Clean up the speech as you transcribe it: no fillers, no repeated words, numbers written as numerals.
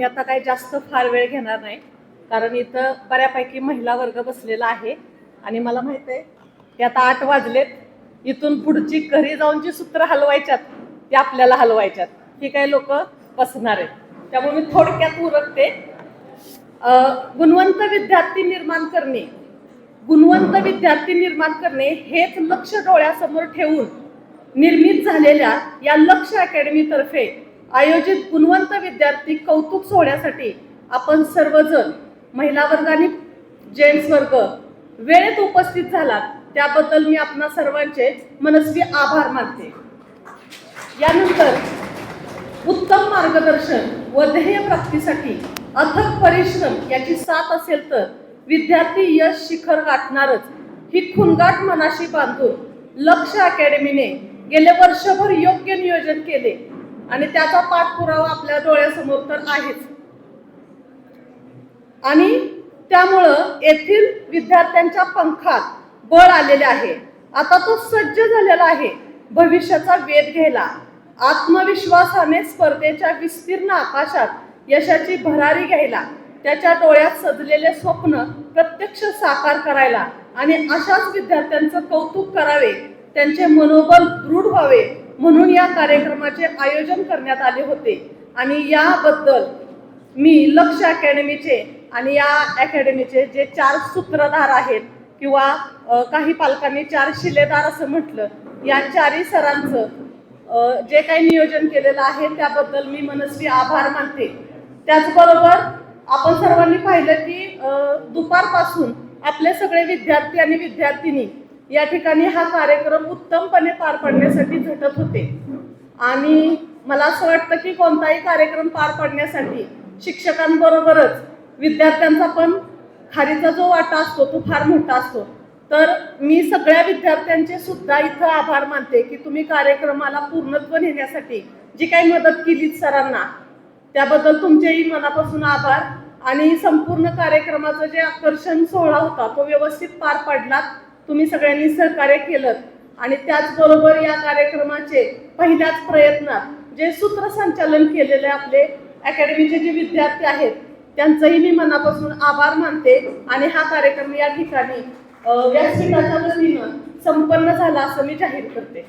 मी आता काही जास्त फार वेळ घेणार नाही, कारण इथं बऱ्यापैकी महिला वर्ग बसलेला आहे आणि मला माहित आहे की आता 8 वाजलेत. इथून पुढची घरी जाऊन जी सूत्र हलवायच्यात ती आपल्याला हलवायच्यात. ही काही लोक बसणार आहेत, त्यामुळे मी थोडक्यात उरकते. गुणवंत विद्यार्थी निर्माण करणे हेच लक्ष डोळ्यासमोर ठेवून निर्मित झालेल्या या लक्ष अकॅडमीतर्फे आयोजित गुणवंत विद्यार्थी कौतुक सोहळ्यासाठी आपण सर्वजण महिला वर्ग आणि जेंट्स वर्ग वेळेत उपस्थित झालात, त्याबद्दल मी आपणा सर्वांचे मनस्वी आभार मानते. यानंतर उत्तम मार्गदर्शन व ध्येय प्राप्तीसाठी अथक परिश्रम याची साथ असेल तर विद्यार्थी यश शिखर गाठणारच. ही खुणगाठ मनाशी बांधून लक्ष अकॅडमीने गेले वर्षभर योग्य नियोजन केले आणि त्याचा पाठपुरावा आपल्या डोळ्यासमोर तर आहेच. आणि त्यामुळं येथील विद्यार्थ्यांच्या पंखात बळ आलेले आहे. आता तो सज्ज झालेला आहे भविष्याचा वेध घ्यायला. आत्मविश्वासाने स्पर्धेच्या विस्तीर्ण आकाशात यशाची भरारी घ्यायला, त्याच्या डोळ्यात सजलेले स्वप्न प्रत्यक्ष साकार करायला आणि अशाच विद्यार्थ्यांचं कौतुक करावे, त्यांचे मनोबल दृढ व्हावे म्हणून या कार्यक्रमाचे आयोजन करण्यात आले होते. आणि याबद्दल मी लक्ष अकॅडमीचे आणि या अकॅडमीचे जे 4 सूत्रधार आहेत किंवा काही पालकांनी 4 शिलेदार असं म्हटलं, या 4ही सरांचं जे काही नियोजन केलेलं आहे त्याबद्दल मी मनस्वी आभार मानते. त्याचबरोबर आपण सर्वांनी पाहिलं की दुपारपासून आपले सगळे विद्यार्थी आणि विद्यार्थिनी या ठिकाणी हा कार्यक्रम उत्तमपणे पार पाडण्यासाठी झटत होते. आणि मला असं वाटतं की कोणताही कार्यक्रम पार पाडण्यासाठी शिक्षकांबरोबरच विद्यार्थ्यांचा पण खारीचा जो वाटा असतो तो फार मोठा असतो. तर मी सगळ्या विद्यार्थ्यांचे सुद्धा इथं आभार मानते की तुम्ही कार्यक्रमाला पूर्णत्व नेण्यासाठी जी काही मदत केली सरांना, त्याबद्दल तुमचेही मनापासून आभार. आणि संपूर्ण कार्यक्रमाचं जे आकर्षण सोहळा होता तो व्यवस्थित पार पाडलात, तुम्ही सगळ्यांनी सहकार्य केलं. आणि त्याचबरोबर या कार्यक्रमाचे पहिल्याच प्रयत्नात जे सूत्रसंचालन केलेले आपले अकॅडमीचे जे विद्यार्थी आहेत त्यांचंही मी मनापासून आभार मानते. आणि हा कार्यक्रम या ठिकाणी व्यासपीठाच्या वतीनं संपन्न झाला असं मी जाहीर करते.